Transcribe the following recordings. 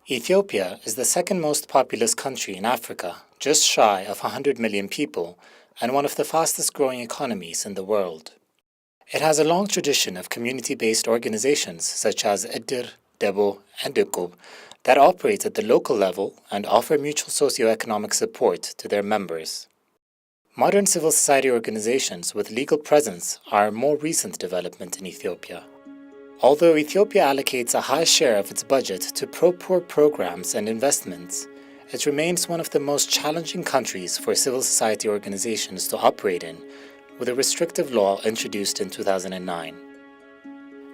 Ethiopia is the second most populous country in Africa, just shy of 100 million people, and one of the fastest growing economies in the world. It has a long tradition of community-based organizations such as Edir, Debo, and Dukub that operate at the local level and offer mutual socio-economic support to their members. Modern civil society organizations with legal presence are a more recent development in Ethiopia. Although Ethiopia allocates a high share of its budget to pro-poor programs and investments, it remains one of the most challenging countries for civil society organizations to operate in, with a restrictive law introduced in 2009.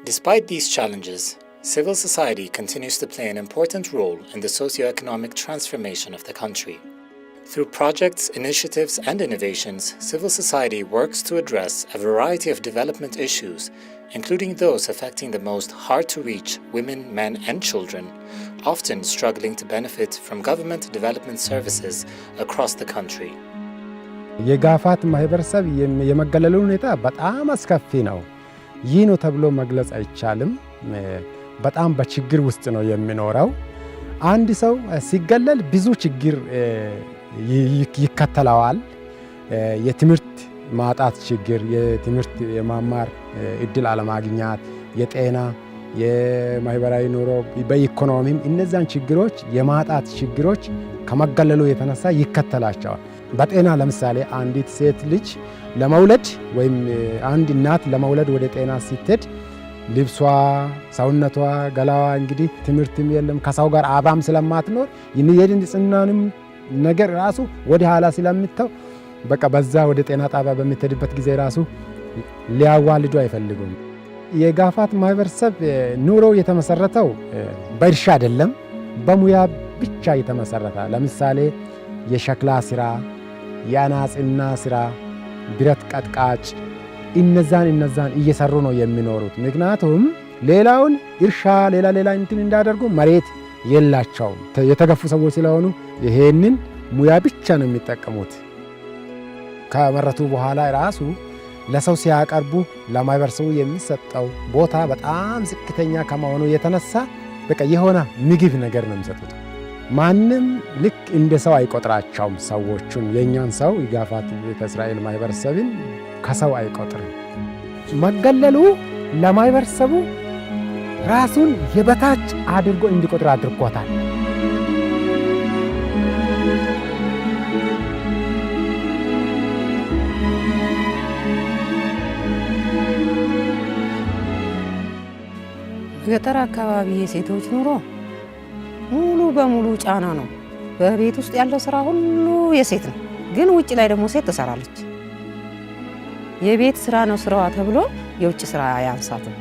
Despite these challenges, civil society continues to play an important role in the socio-economic transformation of the country. Through projects, initiatives, and innovations, civil society works to address a variety of development issues, including those affecting the most hard-to-reach women, men, and children, often struggling to benefit from government development services across the country. የጋፋት ማህበረሰብ የመገለሉ ሁኔታ በጣም አስከፊ ነው። ይህ ነው ተብሎ መግለጽ አይቻልም። በጣም በችግር ውስጥ ነው የሚኖረው። አንድ ሰው ሲገለል ብዙ ችግር ይከተለዋል። የትምህርት ማጣት ችግር፣ የትምህርት የማማር እድል አለማግኘት፣ የጤና፣ የማህበራዊ ኑሮ፣ በኢኮኖሚም እነዛን ችግሮች የማጣት ችግሮች ከመገለሉ የተነሳ ይከተላቸዋል። በጤና ለምሳሌ አንዲት ሴት ልጅ ለመውለድ ወይም አንድ እናት ለመውለድ ወደ ጤና ስትሄድ ልብሷ፣ ሰውነቷ፣ ገላዋ እንግዲህ ትምህርትም የለም ከሰው ጋር አብራም ስለማትኖር የንጽህናንም ነገር ራሱ ወደ ኋላ ስለምትተው በቃ በዛ ወደ ጤና ጣቢያ በምትሄድበት ጊዜ ራሱ ሊያዋልዱ አይፈልጉም። የጋፋት ማህበረሰብ ኑሮ የተመሰረተው በእርሻ አይደለም፣ በሙያ ብቻ የተመሰረተ ለምሳሌ የሸክላ ስራ፣ የአናጽና ስራ፣ ብረት ቀጥቃጭ እነዛን እየሰሩ ነው የሚኖሩት። ምክንያቱም ሌላውን እርሻ ሌላ እንትን እንዳደርጉ መሬት የላቸውም። የተገፉ ሰዎች ስለሆኑ ይሄንን ሙያ ብቻ ነው የሚጠቀሙት። ከመረቱ በኋላ ራሱ ለሰው ሲያቀርቡ ለማህበረሰቡ የሚሰጠው ቦታ በጣም ዝቅተኛ ከመሆኑ የተነሳ በቃ የሆነ ምግብ ነገር ነው የሚሰጡት። ማንም ልክ እንደ ሰው አይቆጥራቸውም። ሰዎቹን የኛን ሰው የጋፋት ቤተ እስራኤል ማህበረሰብን ከሰው አይቆጥርም። መገለሉ ለማህበረሰቡ ራሱን የበታች አድርጎ እንዲቆጥር አድርጎታል። ገጠር አካባቢ የሴቶች ኑሮ ሙሉ በሙሉ ጫና ነው። በቤት ውስጥ ያለው ስራ ሁሉ የሴት ነው። ግን ውጭ ላይ ደግሞ ሴት ትሰራለች። የቤት ስራ ነው ስራዋ ተብሎ የውጭ ስራ አያንሳትም።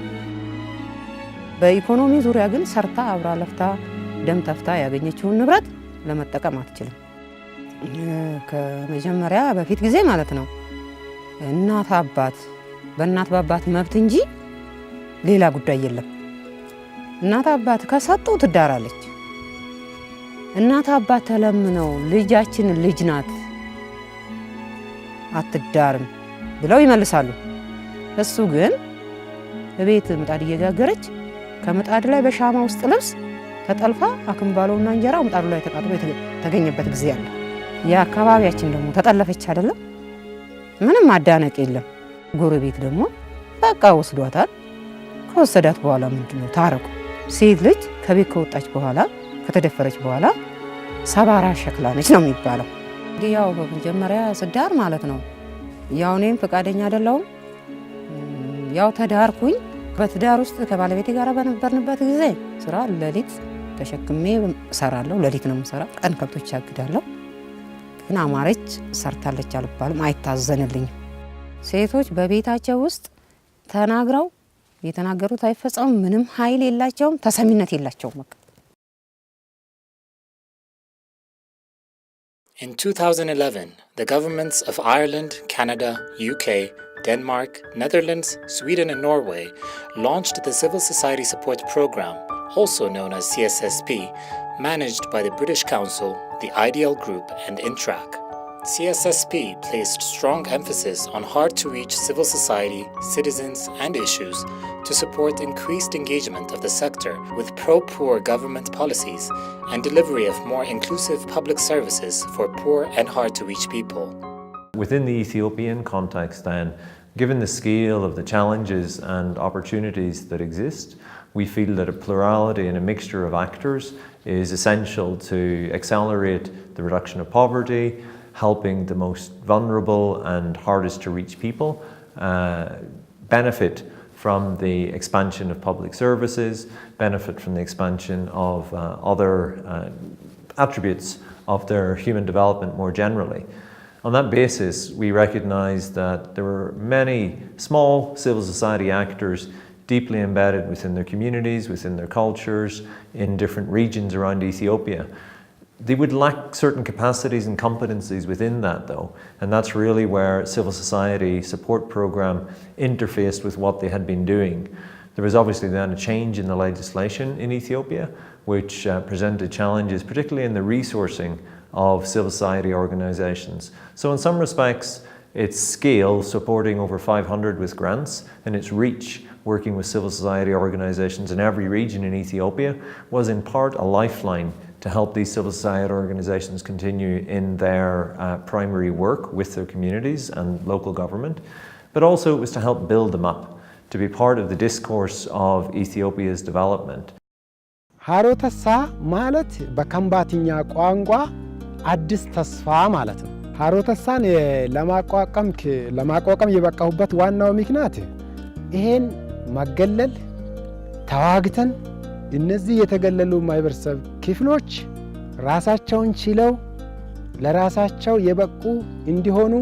በኢኮኖሚ ዙሪያ ግን ሰርታ አብራ ለፍታ ደም ተፍታ ያገኘችውን ንብረት ለመጠቀም አትችልም። ከመጀመሪያ በፊት ጊዜ ማለት ነው እናት አባት በእናት በአባት መብት እንጂ ሌላ ጉዳይ የለም። እናት አባት ከሰጡ ትዳራለች። እናት አባት ተለምነው ልጃችን ልጅ ናት አትዳርም ብለው ይመልሳሉ። እሱ ግን በቤት ምጣድ እየጋገረች ከምጣድ ላይ በሻማ ውስጥ ልብስ ተጠልፋ አክምባሎና እንጀራው ምጣዱ ላይ ተቃጥሎ የተገኘበት ጊዜ አለ። የአካባቢያችን ደግሞ ተጠለፈች አይደለም፣ ምንም ማዳነቅ የለም። ጎረቤት ደግሞ በቃ ወስዷታል። ከወሰዳት በኋላ ምንድነው ታረቁ። ሴት ልጅ ከቤት ከወጣች በኋላ ከተደፈረች በኋላ ሰባራ ሸክላ ነች ነው የሚባለው። እንግዲህ ያው በመጀመሪያ ስዳር ማለት ነው ያው እኔም ፈቃደኛ አይደለሁም። ያው ተዳርኩኝ። በትዳር ውስጥ ከባለቤቴ ጋር በነበርንበት ጊዜ ስራ ለሊት ተሸክሜ እሰራለሁ። ለሊት ነው የምሰራው። ቀን ከብቶች ያግዳለሁ። ግን አማረች ሰርታለች አልባልም፣ አይታዘንልኝም። ሴቶች በቤታቸው ውስጥ ተናግረው የተናገሩት አይፈጸምም። ምንም ኃይል የላቸውም፣ ተሰሚነት የላቸውም። In 2011, the governments of Ireland, Canada, UK, Denmark, Netherlands, Sweden, and Norway launched the Civil Society Support Program, also known as CSSP, managed by the British Council, the IDL Group, and Intrac. CSSP placed strong emphasis on hard-to-reach civil society, citizens, and issues to support increased engagement of the sector with pro-poor government policies and delivery of more inclusive public services for poor and hard-to-reach people. Within the Ethiopian context then, given the scale of the challenges and opportunities that exist, we feel that a plurality and a mixture of actors is essential to accelerate the reduction of poverty, helping the most vulnerable and hardest to reach people benefit from the expansion of public services, benefit from the expansion of other attributes of their human development more generally. On that basis, we recognize that there were many small civil society actors deeply embedded within their communities, within their cultures, in different regions around Ethiopia. They would lack certain capacities and competencies within that though, and that's really where civil society support program interfaced with what they had been doing. There was obviously then a change in the legislation in Ethiopia, which presented challenges, particularly in the resourcing of civil society organizations. So in some respects, its scale, supporting over 500 with grants, and its reach, working with civil society organizations in every region in Ethiopia, was in part a lifeline to help these civil society organizations continue in their primary work with their communities and local government, but also it was to help build them up, to be part of the discourse of Ethiopia's development. ሃሮተሳ ማለት በከምባትኛ ቋንቋ አዲስ ተስፋ ማለት ነው። ሃሮተሳን ለማቋቋም የበቃሁበት ዋናው ምክንያት ይሄን ማገለል ተዋግተን እነዚህ የተገለሉ ማህበረሰብ ክፍሎች ራሳቸውን ችለው ለራሳቸው የበቁ እንዲሆኑ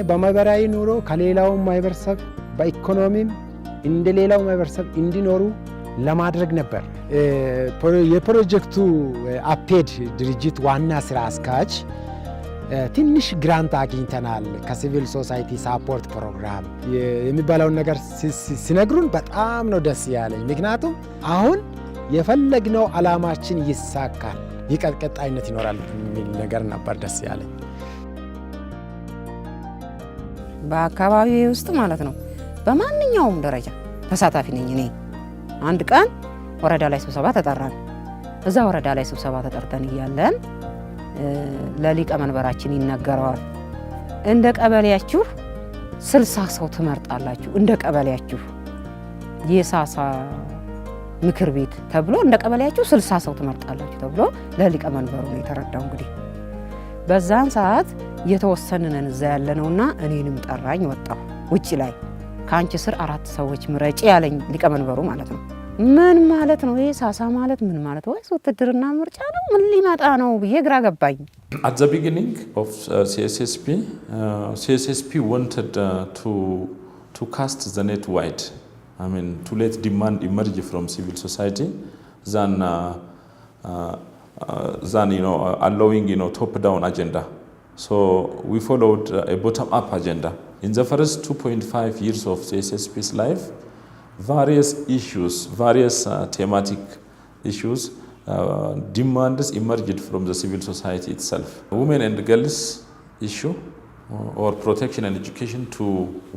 በማህበራዊ ኑሮ ከሌላው ማህበረሰብ በኢኮኖሚም እንደሌላው ማህበረሰብ እንዲኖሩ ለማድረግ ነበር። የፕሮጀክቱ አፔድ ድርጅት ዋና ስራ አስኪያጅ ትንሽ ግራንት አግኝተናል ከሲቪል ሶሳይቲ ሳፖርት ፕሮግራም የሚባለውን ነገር ሲነግሩን በጣም ነው ደስ ያለኝ። ምክንያቱም አሁን የፈለግነው ዓላማችን ይሳካል፣ ይቀጥላይነት ይኖራል የሚል ነገር ነበር ደስ ያለኝ። በአካባቢው ውስጥ ማለት ነው በማንኛውም ደረጃ ተሳታፊ ነኝ እኔ። አንድ ቀን ወረዳ ላይ ስብሰባ ተጠራን። እዛ ወረዳ ላይ ስብሰባ ተጠርተን እያለን ለሊቀ መንበራችን ይነገረዋል። እንደ ቀበሌያችሁ 60 ሰው ትመርጣላችሁ፣ እንደ ቀበሌያችሁ የሳሳ ምክር ቤት ተብሎ እንደ ቀበሌያችሁ 60 ሰው ትመርጣላችሁ ተብሎ ለሊቀ መንበሩ ነው የተረዳው። እንግዲህ በዛን ሰዓት የተወሰነን እዛ ያለነውና እኔንም ጠራኝ። ወጣሁ ውጪ ላይ ካንቺ ስር 4 ሰዎች ምረጪ ያለኝ ሊቀ መንበሩ ማለት ነው። ምን ማለት ነው ይሄ ሳሳ ማለት ምን ማለት ነው? ውትድርና ምርጫ ነው ምን ሊመጣ ነው ብዬ ግራ ገባኝ። At the beginning of CSSP wanted to cast the net wide. I mean, to let demand emerge from civil society than allowing top-down agenda. So we followed a bottom-up agenda. In the first 2.5 years of CSSP's life, various issues, various thematic issues, demands emerged from the civil society itself. Women and girls issue, or protection and education to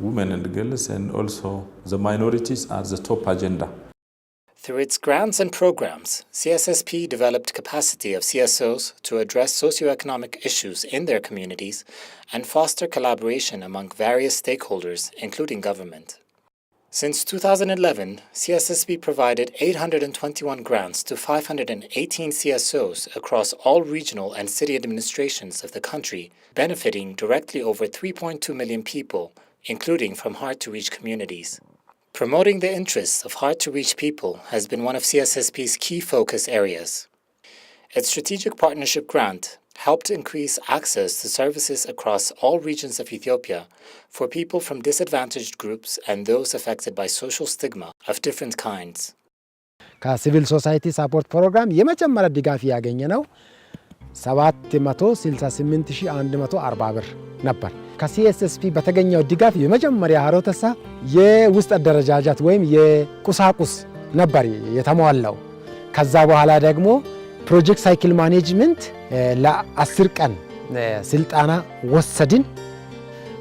women and girls, and also the minorities are the top agenda. Through its grants and programs, CSSP developed capacity of CSOs to address socioeconomic issues in their communities and foster collaboration among various stakeholders, including government. Since 2011, CSSP provided 821 grants to 518 CSOs across all regional and city administrations of the country, benefiting directly over 3.2 million people, including from hard-to-reach communities. Promoting the interests of hard-to-reach people has been one of CSSP's key focus areas. Its strategic partnership grant helped increase access to services across all regions of Ethiopia for people from disadvantaged groups and those affected by social stigma of different kinds. ከሲቪል ሶሳይቲ ሳፖርት ፕሮግራም የመጀመሪያ ድጋፍ ያገኘነው 768140 ብር ነበር። ከሲኤስኤስፒ በተገኘው ድጋፍ የመጀመሪያ ሃሮተሳ የውስጥ አደረጃጀት ወይም የቁሳቁስ ነበር የተሟላው። ከዛ በኋላ ደግሞ ፕሮጀክት ሳይክል ማኔጅመንት ለ10 ቀን ስልጣና ወሰድን።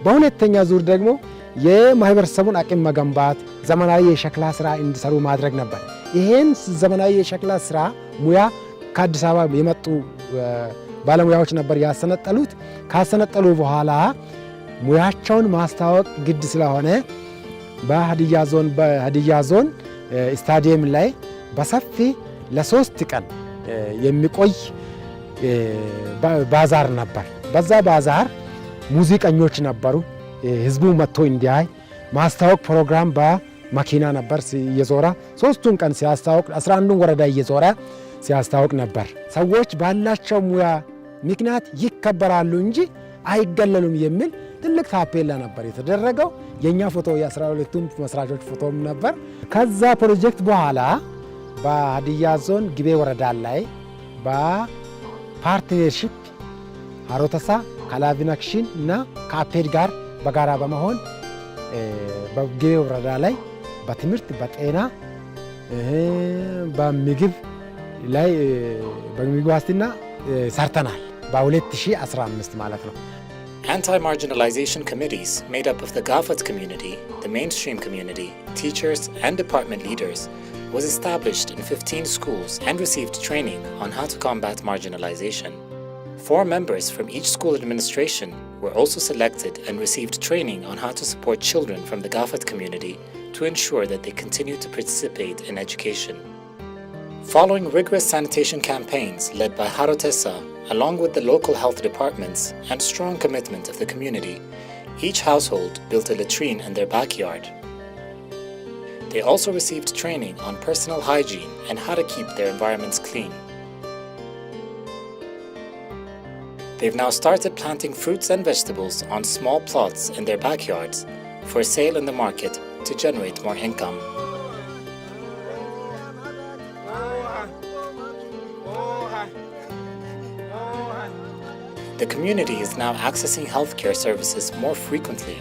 በሁለተኛ ዙር ደግሞ የማህበረሰቡን አቅም መገንባት ዘመናዊ የሸክላ ስራ እንዲሰሩ ማድረግ ነበር። ይሄን ዘመናዊ የሸክላ ስራ ሙያ ከአዲስ አበባ የመጡ ባለሙያዎች ነበር ያሰነጠሉት። ካሰነጠሉ በኋላ ሙያቸውን ማስተዋወቅ ግድ ስለሆነ በሀዲያ ዞን ስታዲየም ላይ በሰፊ ለ3 ቀን የሚቆይ ባዛር ነበር። በዛ ባዛር ሙዚቀኞች ነበሩ። ህዝቡ መጥቶ እንዲያይ ማስተዋወቅ ፕሮግራም በመኪና ነበር እየዞረ 3ቱን ቀን ሲያስተዋወቅ 11ዱን ወረዳ እየዞረ ሲያስተዋወቅ ነበር። ሰዎች ባላቸው ሙያ ምክንያት ይከበራሉ እንጂ አይገለሉም የሚል ትልቅ ታፔላ ነበር የተደረገው። የኛ ፎቶ የ12ቱም መስራቾች ፎቶም ነበር። ከዛ ፕሮጀክት በኋላ በሀዲያ ዞን ግቤ ወረዳ ላይ በፓርትነርሺፕ ሀሮተሳ ካላቪናክሽን እና ከአፔድ ጋር በጋራ በመሆን በግቤ ወረዳ ላይ በትምህርት በጤና በምግብ ላይ በምግብ ዋስትና ሰርተናል። በ2015 ማለት ነው። Anti-marginalization committees made up of the Gafat community, the mainstream community, teachers and department leaders was established in 15 schools and received training on how to combat marginalization. 4 members from each school administration were also selected and received training on how to support children from the Gafat community to ensure that they continue to participate in education. Following rigorous sanitation campaigns led by Harotessa, along with the local health departments and strong commitment of the community, each household built a latrine in their backyard. They also received training on personal hygiene and how to keep their environments clean. They've now started planting fruits and vegetables on small plots in their backyards for sale in the market to generate more income. The community is now accessing healthcare services more frequently.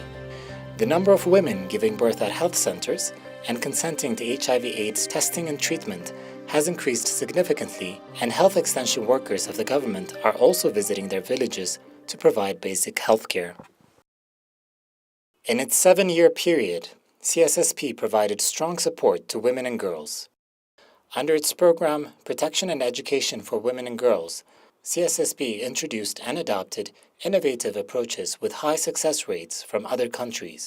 The number of women giving birth at health centers and consenting to HIV/AIDS testing and treatment has increased significantly, and health extension workers of the government are also visiting their villages to provide basic healthcare. In its 7-year period, CSSP provided strong support to women and girls. Under its program, Protection and Education for Women and Girls, CSSP introduced and adopted innovative approaches with high success rates from other countries.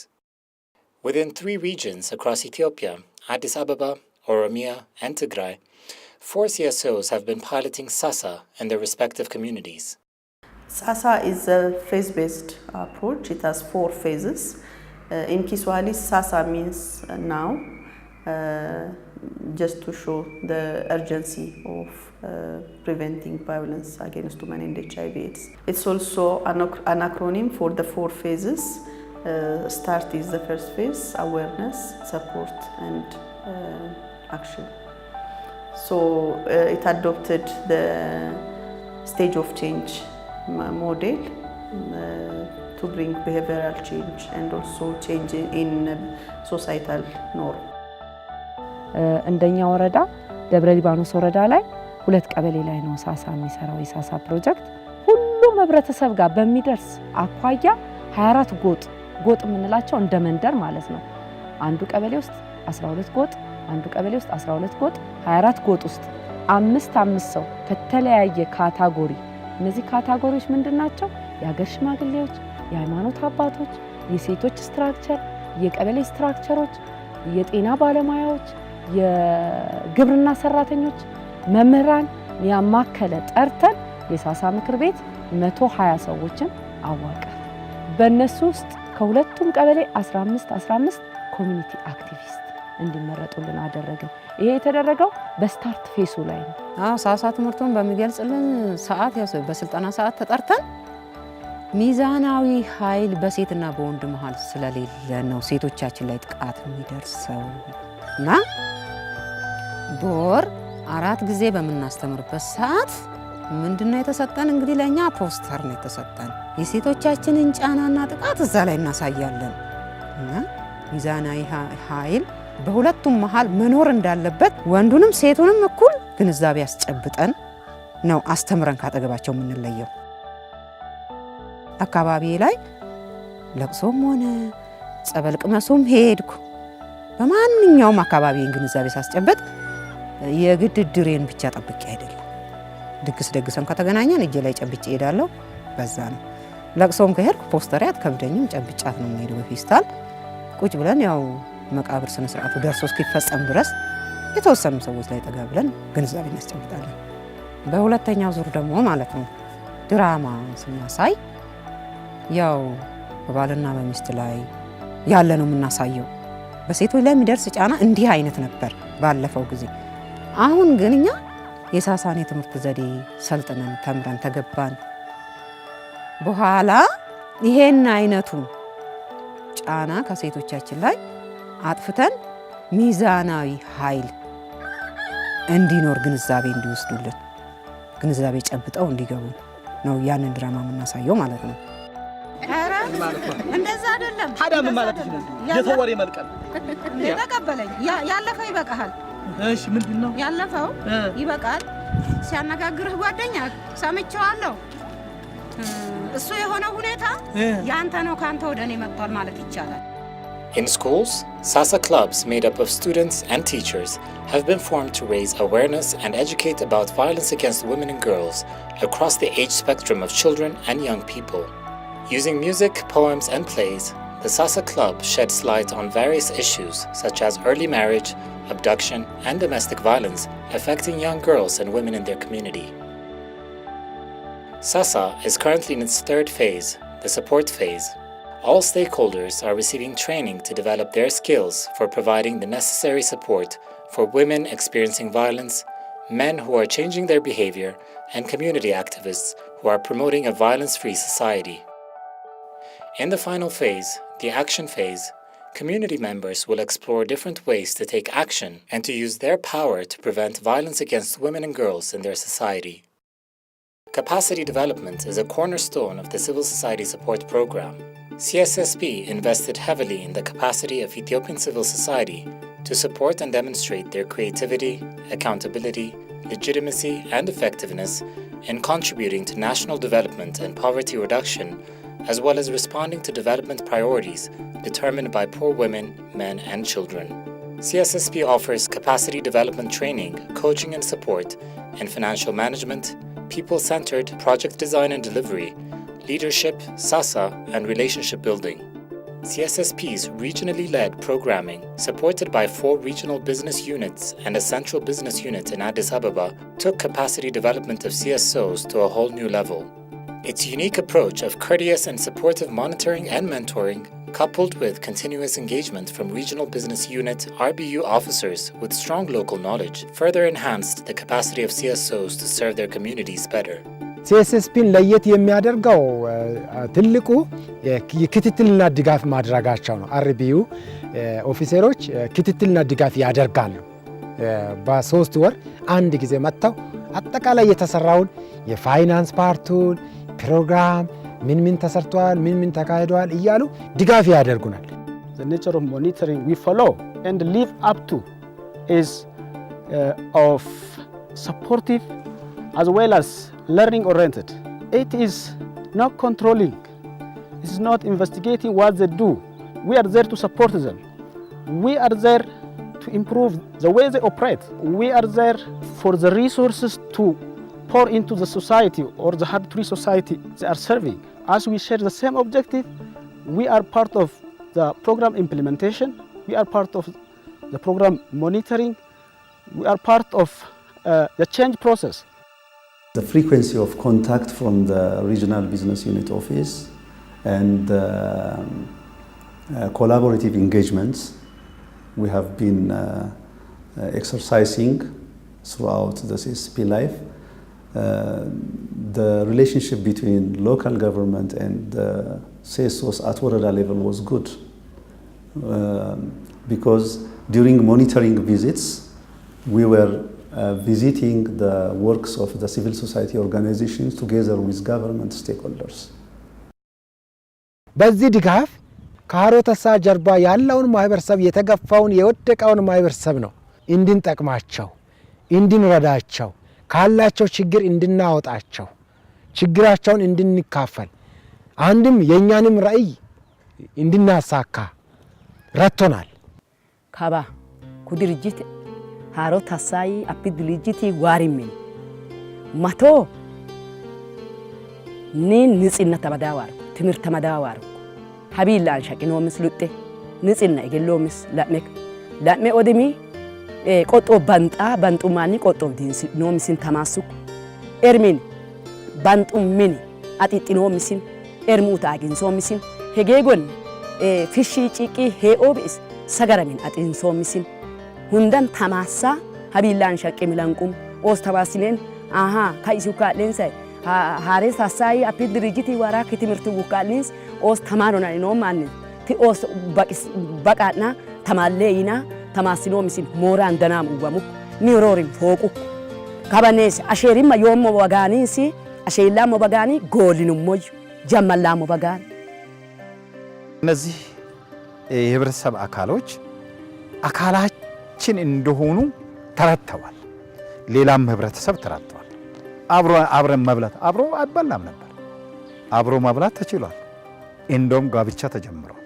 Within 3 regions across Ethiopia, Addis Ababa, Oromia, and Tigray, 4 CSOs have been piloting SASA in their respective communities. SASA is a phase-based approach. It has 4 phases. In Kiswahili, SASA means now, just to show the urgency of preventing violence against women and HIV/AIDS. It's also an acronym for the 4 phases. START is the first phase: awareness, support, and action. So it adopted the stage of change model to bring behavioral change and also change in societal norm. እንደኛ ወረዳ ደብረ ሊባኖስ ወረዳ ላይ 2 ቀበሌ ላይ ነው ሳሳ የሚሰራው የሳሳ ፕሮጀክት። ሁሉም ህብረተሰብ ጋር በሚደርስ አኳያ 24 ጎጥ የምንላቸው እንደ መንደር ማለት ነው። አንዱ ቀበሌ ውስጥ 12 ጎጥ፣ አንዱ ቀበሌ ውስጥ 12 ጎጥ፣ 24 ጎጥ ውስጥ 5 ሰው ከተለያየ ካታጎሪ። እነዚህ ካታጎሪዎች ምንድናቸው? የሀገር ሽማግሌዎች፣ የሃይማኖት አባቶች፣ የሴቶች ስትራክቸር፣ የቀበሌ ስትራክቸሮች፣ የጤና ባለሙያዎች፣ የግብርና ሰራተኞች፣ መምህራን ያማከለ ጠርተን የሳሳ ምክር ቤት 120 ሰዎችን አዋቀር። በእነሱ ውስጥ ከሁለቱም ቀበሌ 15 ኮሚኒቲ አክቲቪስት እንዲመረጡልን አደረግን። ይሄ የተደረገው በስታርት ፌሱ ላይ ነው። ሳሳ ትምህርቱን በሚገልጽልን ሰዓት በስልጠና ሰዓት ተጠርተን ሚዛናዊ ኃይል በሴትና በወንድ መሃል ስለሌለ ነው ሴቶቻችን ላይ ጥቃት የሚደርሰው እና በወር 4 ጊዜ በምናስተምርበት ሰዓት ምንድነው የተሰጠን? እንግዲህ ለኛ ፖስተር ነው የተሰጠን። የሴቶቻችንን ጫናና ጥቃት እዛ ላይ እናሳያለን እና ሚዛናዊ ኃይል በሁለቱም መሃል መኖር እንዳለበት ወንዱንም ሴቱንም እኩል ግንዛቤ ያስጨብጠን ነው አስተምረን ካጠገባቸው የምንለየው። አካባቢ ላይ ለቅሶም ሆነ ጸበል ቅመሱም ሄድኩ። በማንኛውም አካባቢን ግንዛቤ ሳስጨበጥ የግድ ድሬን ብቻ ጠብቄ አይደለም። ድግስ ደግሰን ከተገናኘን እጄ ላይ ጨብጬ ሄዳለሁ። በዛ ነው። ለቅሶም ከሄድኩ ፖስተሪያት ከብደኝም ጨብጫት ነው የምሄደው በፌስታል። ቁጭ ብለን ያው መቃብር ስነ ስርዓቱ ደርሶ እስኪፈጸም ድረስ የተወሰኑ ሰዎች ላይ ጠጋ ብለን ግንዛቤ እናስጨብጣለን። በሁለተኛው ዙር ደግሞ ማለት ነው ድራማ ስናሳይ ያው በባልና በሚስት ላይ ያለ ነው የምናሳየው። በሴቶች ላይ የሚደርስ ጫና እንዲህ አይነት ነበር ባለፈው ጊዜ። አሁን ግን እኛ የሳሳን የትምህርት ዘዴ ሰልጥነን ተምረን ተገባን በኋላ ይሄን አይነቱን ጫና ከሴቶቻችን ላይ አጥፍተን ሚዛናዊ ኃይል እንዲኖር ግንዛቤ እንዲወስዱልን ግንዛቤ ጨብጠው እንዲገቡ ነው ያንን ድራማ የምናሳየው ማለት ነው። አረ እንደዛ አይደለም። ታዲያ ምን ማለት ነው? የተወሬ መልቀል ተቀበለኝ። ያለፈው ይበቃሃል። እሺ ምንድነው ያለፈው? ይበቃል። ሲያነጋግርህ ጓደኛ ሰምቼዋለሁ። እሱ የሆነ ሁኔታ ያንተ ነው ካንተ ወደኔ መጥቷል ማለት ይቻላል። In schools, SASA clubs made up of students and teachers have been formed to raise awareness and educate about violence against women and girls across the age spectrum of children and young people. Using music, poems, and plays, the SASA club sheds light on various issues such as early marriage, abduction, and domestic violence affecting young girls and women in their community. SASA is currently in its third phase, the support phase. All stakeholders are receiving training to develop their skills for providing the necessary support for women experiencing violence, men who are changing their behavior, and community activists who are promoting a violence-free society. In the final phase, the action phase, community members will explore different ways to take action and to use their power to prevent violence against women and girls in their society. Capacity development is a cornerstone of the civil society support program. CSSP invested heavily in the capacity of Ethiopian civil society to support and demonstrate their creativity, accountability, legitimacy, and effectiveness in contributing to national development and poverty reduction, as well as responding to development priorities determined by poor women, men, and children. CSSP offers capacity development training, coaching and support in financial management, people-centered project design and delivery, leadership, SASA, and relationship building. CSSP's regionally led programming, supported by 4 regional business units and a central business unit in Addis Ababa, took capacity development of CSOs to a whole new level. Its unique approach of courteous and supportive monitoring and mentoring, coupled with continuous engagement from regional business unit RBU officers with strong local knowledge, further enhanced the capacity of CSOs to serve their communities better. ሲኤስኤስፒን ለየት የሚያደርገው ትልቁ የክትትልና ድጋፍ ማድረጋቸው ነው። አርቢዩ ኦፊሰሮች ክትትልና ድጋፍ ያደርጋሉ። በ3 ወር አንድ ጊዜ መጥተው አጠቃላይ የተሰራውን የፋይናንስ ፓርቱን ፕሮግራም ምን ተሰርቷል፣ ምን ተካሂዷል እያሉ ድጋፍ ያደርጉናል። The nature of monitoring we follow and live up to is of supportive as well as learning oriented. It is not controlling. It is not investigating what they do. We are there to support them. We are there to improve the way they operate. We are there for the resources to pour into the society or the hard-to-reach society they are serving. As we share the same objective, we are part of the program implementation. We are part of the program monitoring. We are part of the change process. The frequency of contact from the regional business unit office and collaborative engagements we have been exercising throughout the CSP life. The relationship between local government and the CSOs at Warada level was good because during monitoring visits we were visiting the works of the civil society organizations together with government stakeholders. በዚህ ድጋፍ ከሀሮተሳ ጀርባ ያለውን ማህበረሰብ የተገፋውን የወደቀውን ማህበረሰብ ነው እንድንጠቅማቸው እንድንረዳቸው ካላቸው ችግር እንድናወጣቸው ችግራቸውን እንድንካፈል አንድም የኛንም ራዕይ እንድናሳካ ረድቶናል። ካባ ኩድርጅት ሃሮ ታሳይ አፒ ድርጅት ዋሪምን ማቶ ንጽህና ተመዳዋር ትምህርት ተመዳዋር ሀቢላን ሸቂኖ ምስሉጤ ንጽህና እገሎምስ ላሜ ኦደሚ ቆጦ ባንጡማኒ ቆጦ ዲንስ ኖምስን ተማሱኩ ኤርሚን ባንጡሚን አጢጢኖምስን ኤርሙታ አግንሶምስን ሄጌጎን ፊሺ ጪቂ ሄኦብስ ሰገረሚን አጢንሶምስን ሁንዳን ተማሳ ሀቢላን ሸቂ ሚላንቁም ኦስተባሲኔን አሃ ካይሱካ ሌንሳይ ሃሬስ ታሳይ አፒ ድርጅት ዋራክ ትምህርት ውካልንስ ኦስ ተማሮና ነው ማን ቲ ኦስ በቃና ተማለይና ተማስኖ ምስል ሞራን ደናም ወሙ ኒሮሪም ፎቁ ካባኔስ አሼሪማ ዮሞ ወጋኒሲ አሼላሞ ወጋኒ ጎሊኑም ሞይ ጀመላሞ ወጋኒ እነዚህ የህብረተሰብ አካሎች አካላችን እንደሆኑ ተረድተዋል። ሌላም ህብረተሰብ ተረድተዋል። አብረን መብላት አብሮ አይበላም ነበር። አብሮ መብላት ተችሏል። እንደውም ጋብቻ ተጀምሯል።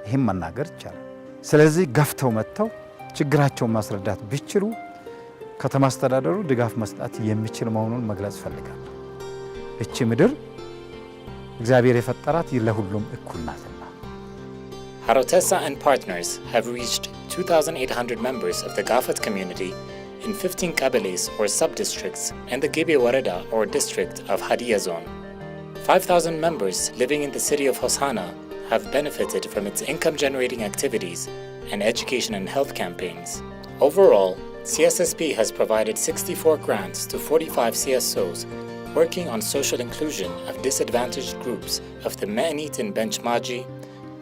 ይህም መናገር ይቻላል። ስለዚህ ገፍተው መጥተው ችግራቸውን ማስረዳት ቢችሉ ከተማ አስተዳደሩ ድጋፍ መስጠት የሚችል መሆኑን መግለጽ ፈልጋለሁ። እቺ ምድር እግዚአብሔር የፈጠራት ለሁሉም እኩል ናትና። Harotessa and partners have reached 2,800 members of the Gafat community in 15 qabeles or sub-districts in the Gibe Wareda or district of Hadiya zone. 5,000 members living in the city of Hosanna have benefited from its income-generating activities and education and health campaigns. Overall, CSSP has provided 64 grants to 45 CSOs working on social inclusion of disadvantaged groups of the Me'anit in Benchmaji,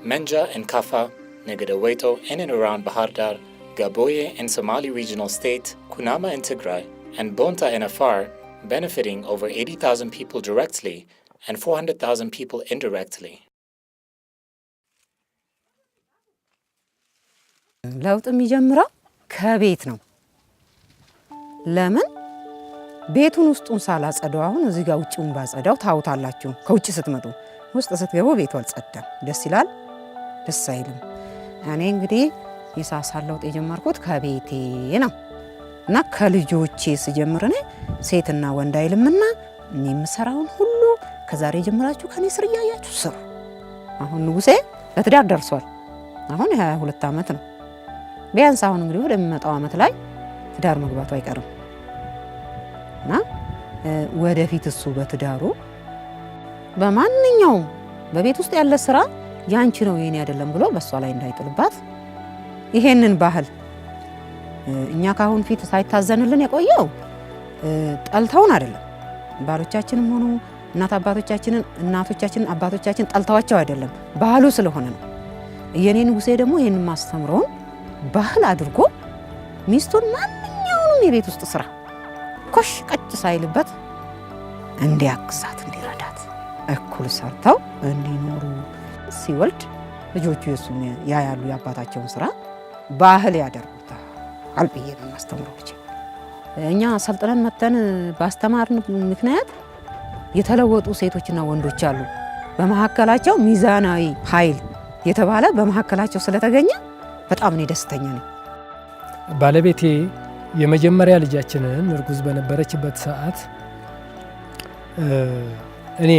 Menja and Kafa, Negadaweto in and around Bahar Dar, Gaboye in Somali Regional State, Kunama in Tigray, and Bonta in Afar, benefiting over 80,000 people directly and 400,000 people indirectly. ለውጥ የሚጀምረው ከቤት ነው። ለምን ቤቱን ውስጡን ሳላጸዳው አሁን እዚህ ጋር ውጪውን ባጸዳው ታውታላችሁ። ከውጪ ስትመጡ ውስጥ ስትገቡ ቤቱ አልጸዳም። ደስ ይላል? ደስ አይልም? እኔ እንግዲህ የሳሳል ለውጥ የጀመርኩት ከቤቴ ነው እና ከልጆቼ ስጀምር እኔ ሴትና ወንድ አይልምና እኔ የምሰራውን ሁሉ ከዛሬ ጀምራችሁ ከኔ ስር እያያችሁ ስሩ። አሁን ንጉሴ ለትዳር ደርሷል። አሁን 22 ዓመት ነው። ቢያንስ አሁን እንግዲህ ወደሚመጣው ዓመት ላይ ትዳር መግባቱ አይቀርም እና ወደፊት እሱ በትዳሩ በማንኛውም በቤት ውስጥ ያለ ስራ ያንቺ ነው የኔ አይደለም ብሎ በሷ ላይ እንዳይጥልባት ይሄንን ባህል እኛ ካሁን ፊት ሳይታዘንልን የቆየው ጠልተውን አይደለም። ባሎቻችንም ሆኑ እናቶቻችን አባቶቻችን ጠልተዋቸው አይደለም፣ ባህሉ ስለሆነ ነው። የኔ ንጉሴ ደግሞ ይሄንን ማስተምረውን ባህል አድርጎ ሚስቱን ማንኛውንም የቤት ውስጥ ስራ ኮሽ ቀጭ ሳይልበት እንዲያግዛት እንዲረዳት እኩል ሰርተው እንዲኖሩ ሲወልድ ልጆቹ የሱን ያያሉ የአባታቸውን ስራ ባህል ያደርጉታል። አልብዬ ነው ማስተምረው ብቻ። እኛ ሰልጥነን መተን ባስተማርን ምክንያት የተለወጡ ሴቶችና ወንዶች አሉ። በመሐከላቸው ሚዛናዊ ኃይል የተባለ በመሐከላቸው ስለተገኘ በጣም እኔ ደስተኛ ነኝ። ባለቤቴ የመጀመሪያ ልጃችንን እርጉዝ በነበረችበት ሰዓት እኔ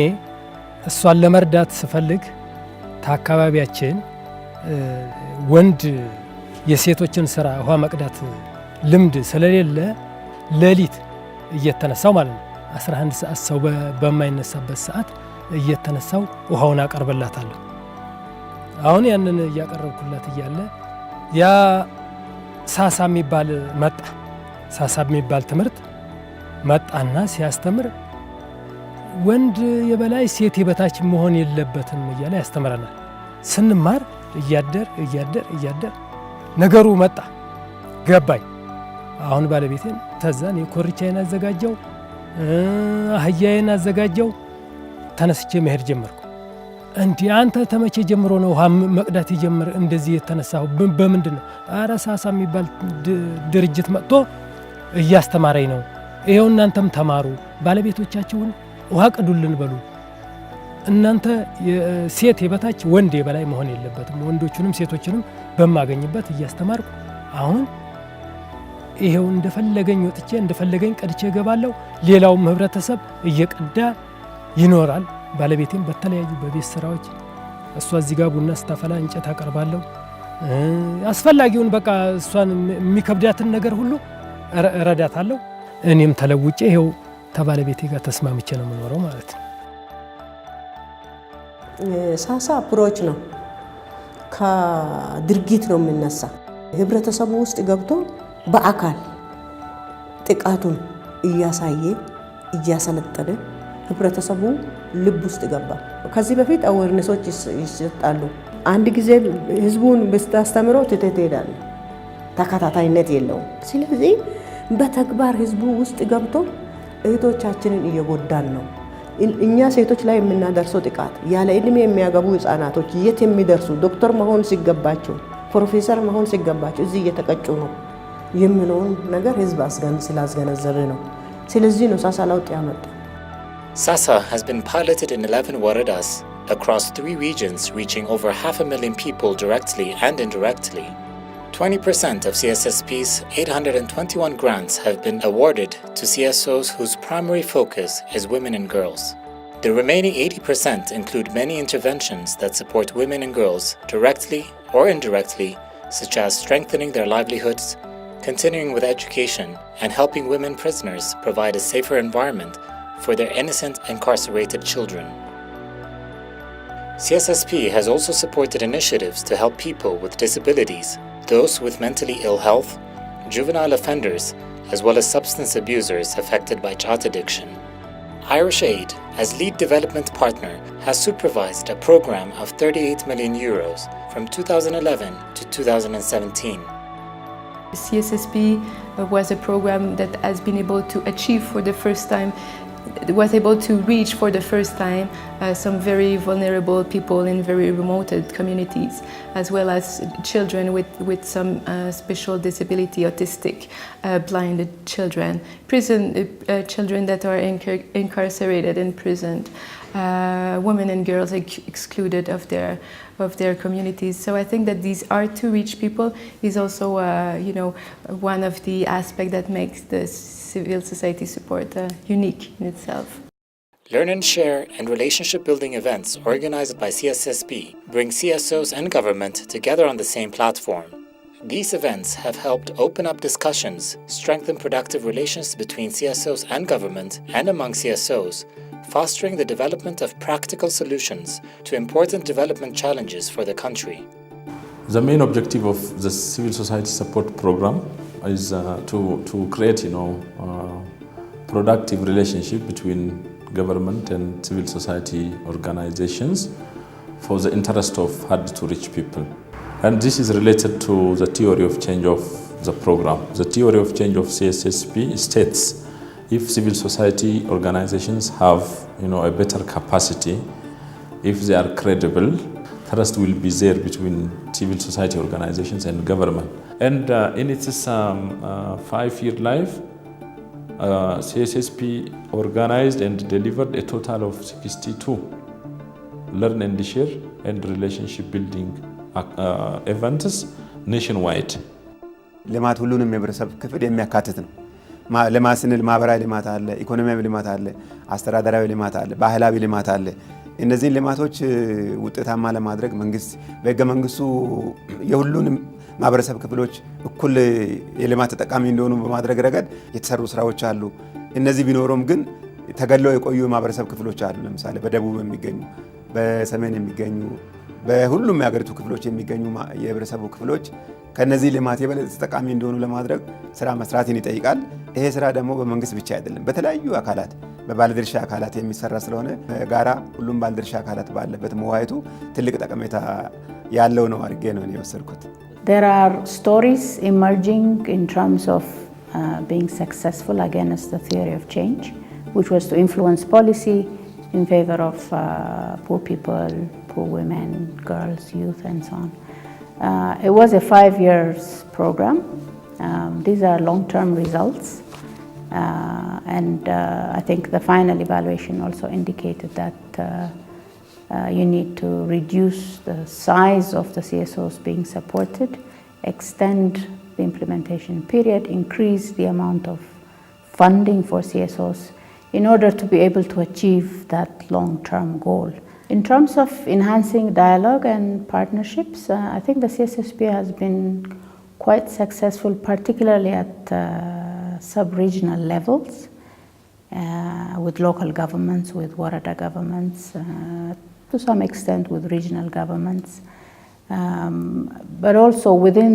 እሷን ለመርዳት ስፈልግ ታካባቢያችን ወንድ የሴቶችን ስራ ውሃ መቅዳት ልምድ ስለሌለ ሌሊት እየተነሳው ማለት ነው 11 ሰዓት ሰው በማይነሳበት ሰዓት እየተነሳው ውሃውን አቀርብላታለሁ። አሁን ያንን እያቀረብኩላት እያለ ያ ሳሳ የሚባል መጣ። ሳሳ የሚባል ትምህርት መጣና ሲያስተምር ወንድ የበላይ ሴት የበታች መሆን የለበትም እያለ ያስተምረናል። ስንማር እያደር ነገሩ መጣ ገባኝ። አሁን ባለቤቴን ተዛን የኮርቻዬን አዘጋጀው፣ አህያዬን አዘጋጀው፣ ተነስቼ መሄድ ጀመርኩ። እንዴ አንተ ተመቼ ጀምሮ ነው ውሃ መቅዳት የጀመረ እንደዚህ የተነሳው በምንድን ነው? ኧረ ሳሳ የሚባል ድርጅት መጥቶ እያስተማረኝ ነው። ይሄው እናንተም ተማሩ፣ ባለቤቶቻችሁን ውሃ ቅዱልን በሉ እናንተ ሴት የበታች ወንድ የበላይ መሆን የለበትም። ወንዶቹንም ሴቶችንም በማገኝበት እያስተማርኩ አሁን ይሄው እንደፈለገኝ ወጥቼ እንደፈለገኝ ቀድቼ እገባለሁ። ሌላውም ህብረተሰብ እየቀዳ ይኖራል። ባለቤቴም በተለያዩ በቤት ስራዎች እሷ እዚህ ጋር ቡና ስታፈላ እንጨት አቀርባለሁ። አስፈላጊውን በቃ እሷን የሚከብዳትን ነገር ሁሉ እረዳታለሁ። እኔም ተለውጬ ይሄው ከባለቤቴ ጋር ተስማምቼ ነው የምኖረው ማለት ነው። ሳሳ አፕሮች ነው፣ ከድርጊት ነው የሚነሳ። ህብረተሰቡ ውስጥ ገብቶ በአካል ጥቃቱን እያሳየ እያሰለጠነ ህብረተሰቡ ልብ ውስጥ ገባ። ከዚህ በፊት አዌርነሶች ይሰጣሉ። አንድ ጊዜ ህዝቡን ብታስተምረው ትተህ ትሄዳለህ፣ ተከታታይነት የለውም። ስለዚህ በተግባር ህዝቡ ውስጥ ገብቶ እህቶቻችንን እየጎዳን ነው። እኛ ሴቶች ላይ የምናደርሰው ጥቃት ያለ ዕድሜ የሚያገቡ ህፃናቶች የት የሚደርሱ ዶክተር መሆን ሲገባቸው ፕሮፌሰር መሆን ሲገባቸው እዚህ እየተቀጩ ነው የሚለውን ነገር ህዝብ ስላስገነዘበ ነው። ስለዚህ ነው ሳሳ ለውጥ ያመጣ። SASA has been piloted in 11 waradas across 3 regions, reaching over 500,000 people directly and indirectly. 20% of CSSP's 821 grants have been awarded to CSOs whose primary focus is women and girls. The remaining 80% include many interventions that support women and girls directly or indirectly, such as strengthening their livelihoods, continuing with education, and helping women prisoners provide a safer environment for their innocent incarcerated children. CSSP has also supported initiatives to help people with disabilities, those with mentally ill health, juvenile offenders, as well as substance abusers affected by child addiction. Irish Aid, as lead development partner, has supervised a program of 38 million euros from 2011 to 2017. CSSP was a program that has been able to achieve for the first time, was able to reach for the first time some very vulnerable people in very remote communities, as well as children with some special disability, autistic, blinded children, children that are incarcerated and imprisoned, women and girls excluded of their communities. So I think that these are to reach people is also one of the aspects that makes the civil society support unique in itself. Learn and Share and relationship building events organized by CSSP bring CSOs and government together on the same platform. These events have helped open up discussions, strengthen productive relations between CSOs and government and among CSOs, fostering the development of practical solutions to important development challenges for the country. The main objective of the civil society support program is to create, productive relationship between government and civil society organizations for the interest of hard-to-reach people. And this is related to the theory of change of the program. The theory of change of CSSP states if civil society organizations have, a better capacity, if they are credible, trust will be there between civil society organizations and government. And in its 5-year life, CSSP organized and delivered a total of 62 learn and share and relationship building events nationwide. ልማት ሁሉንም የህብረተሰብ ክፍል የሚያካትት ነው። ልማት ስንል ማህበራዊ ልማት አለ፣ ኢኮኖሚያዊ ልማት አለ፣ አስተዳደራዊ ልማት አለ፣ ባህላዊ ልማት አለ። እነዚህን ልማቶች ውጤታማ ለማድረግ መንግስት በህገ መንግስቱ የሁሉንም ማህበረሰብ ክፍሎች እኩል የልማት ተጠቃሚ እንደሆኑ በማድረግ ረገድ የተሰሩ ስራዎች አሉ። እነዚህ ቢኖሩም ግን ተገለው የቆዩ ማህበረሰብ ክፍሎች አሉ። ለምሳሌ በደቡብ የሚገኙ፣ በሰሜን የሚገኙ፣ በሁሉም የሀገሪቱ ክፍሎች የሚገኙ የህብረተሰቡ ክፍሎች ከነዚህ ልማት የበለጠ ተጠቃሚ እንደሆኑ ለማድረግ ስራ መስራትን ይጠይቃል። ይሄ ስራ ደግሞ በመንግስት ብቻ አይደለም፣ በተለያዩ አካላት በባለድርሻ አካላት የሚሰራ ስለሆነ ጋራ ሁሉም ባለድርሻ አካላት ባለበት መዋየቱ ትልቅ ጠቀሜታ ያለው ነው አድርጌ ነው የወሰድኩት። There are stories emerging in terms of being successful against the theory of change, which was to influence policy in favor of poor people, poor women, girls, youth, and so on. It was a 5-year program. These are long-term results. And I think the final evaluation also indicated that You need to reduce the size of the CSOs being supported, extend the implementation period, increase the amount of funding for CSOs in order to be able to achieve that long-term goal. In terms of enhancing dialogue and partnerships, I think the CSSP has been quite successful, particularly at sub-regional levels, with local governments, with Warada governments, to some extent with regional governments, but also within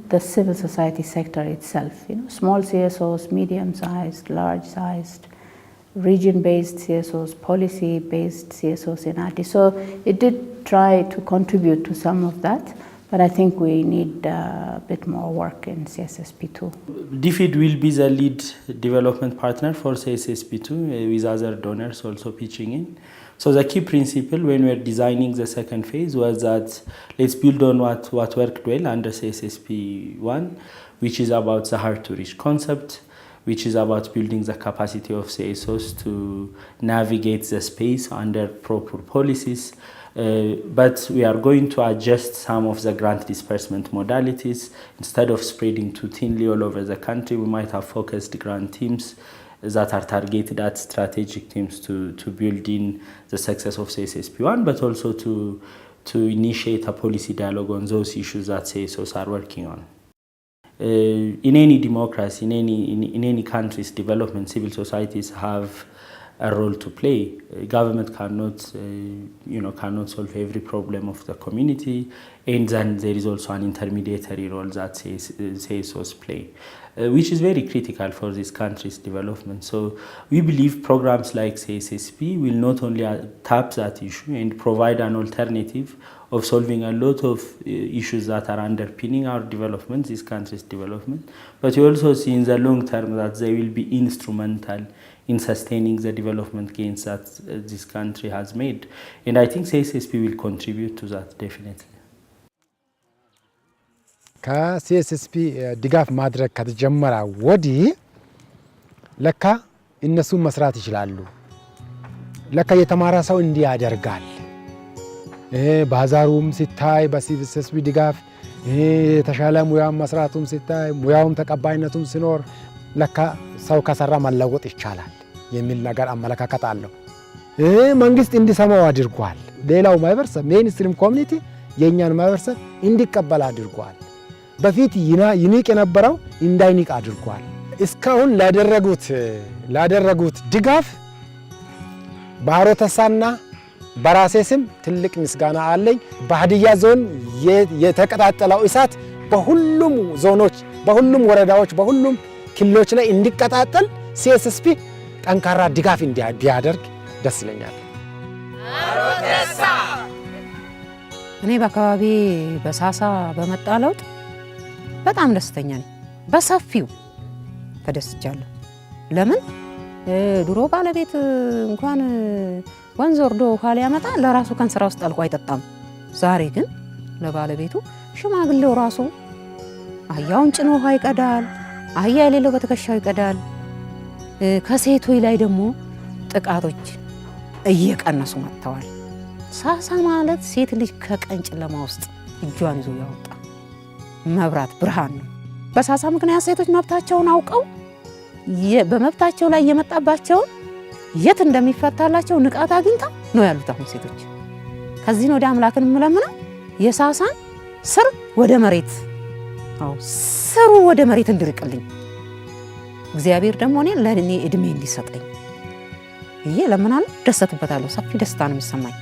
the civil society sector itself. Small CSOs, medium-sized, large-sized, region-based CSOs, policy-based CSOs in ADI. So it did try to contribute to some of that, but I think we need a bit more work in CSSP2. DFID will be the lead development partner for CSSP2 with other donors also pitching in. So the key principle when we're designing the second phase was that let's build on what worked well under CSSP1, which is about the hard-to-reach concept, which is about building the capacity of CSOs to navigate the space under proper policies. But we are going to adjust some of the grant disbursement modalities. Instead of spreading too thinly all over the country, we might have focused grant teams that are targeted at strategic teams to build in the success of CSSP1, but also to initiate a policy dialogue on those issues that CSOs are working on. In any democracy, in any country's development, civil societies have a role to play. Government cannot solve every problem of the community, and then there is also an intermediary role that CSOs play, which is very critical for this country's development. So we believe programs like CSSP will not only tap that issue and provide an alternative of solving a lot of issues that are underpinning our development, this country's development, but we also see in the long term that they will be instrumental in sustaining the development gains that this country has made. And I think CSSP will contribute to that definitely. ከሲኤስኤስፒ ድጋፍ ማድረግ ከተጀመረ ወዲህ ለካ እነሱም መስራት ይችላሉ። ለካ የተማረ ሰው እንዲህ ያደርጋል። ባዛሩም ሲታይ በሲኤስኤስፒ ድጋፍ የተሻለ ሙያም መስራቱም ሲታይ ሙያውም ተቀባይነቱም ሲኖር ለካ ሰው ከሰራ መለወጥ ይቻላል የሚል ነገር አመለካከት አለው። መንግስት እንዲሰማው አድርጓል። ሌላው ማህበረሰብ ሜይንስትሪም ኮሚኒቲ የኛን ማህበረሰብ እንዲቀበል አድርጓል። በፊት ይንቅ የነበረው እንዳይንቅ አድርጓል። እስካሁን ላደረጉት ድጋፍ በአሮተሳና በራሴ ስም ትልቅ ምስጋና አለኝ። በሀዲያ ዞን የተቀጣጠለው እሳት በሁሉም ዞኖች፣ በሁሉም ወረዳዎች፣ በሁሉም ክልሎች ላይ እንዲቀጣጠል ሲኤስኤስፒ ጠንካራ ድጋፍ እንዲያደርግ ደስ ይለኛል። አሮተሳ እኔ በአካባቢ በሳሳ በመጣ ለውጥ በጣም ደስተኛ ነኝ። በሰፊው ተደስቻለሁ። ለምን ድሮ ባለቤት እንኳን ወንዝ ወርዶ ውሃ ሊያመጣ ለራሱ ከንስራ ውስጥ ጠልቆ አይጠጣም። ዛሬ ግን ለባለቤቱ ሽማግሌው ራሱ አህያውን ጭኖ ውሃ ይቀዳል። አህያ የሌለው በትከሻው ይቀዳል። ከሴቶች ላይ ደግሞ ጥቃቶች እየቀነሱ መጥተዋል። ሳሳ ማለት ሴት ልጅ ከቀን ጨለማ ውስጥ እጇን ይዞ ያወጣ መብራት ብርሃን ነው። በሳሳ ምክንያት ሴቶች መብታቸውን አውቀው በመብታቸው ላይ የመጣባቸውን የት እንደሚፈታላቸው ንቃት አግኝተው ነው ያሉት። አሁን ሴቶች ከዚህ ነው ወደ አምላክን የምለምነው የሳሳን ስር ወደ መሬት ስሩ ወደ መሬት እንድርቅልኝ እግዚአብሔር ደግሞ ለኔ እድሜ እንዲሰጠኝ ይሄ ለምናል ደሰትበታለሁ። ሰፊ ደስታ ነው የሚሰማኝ።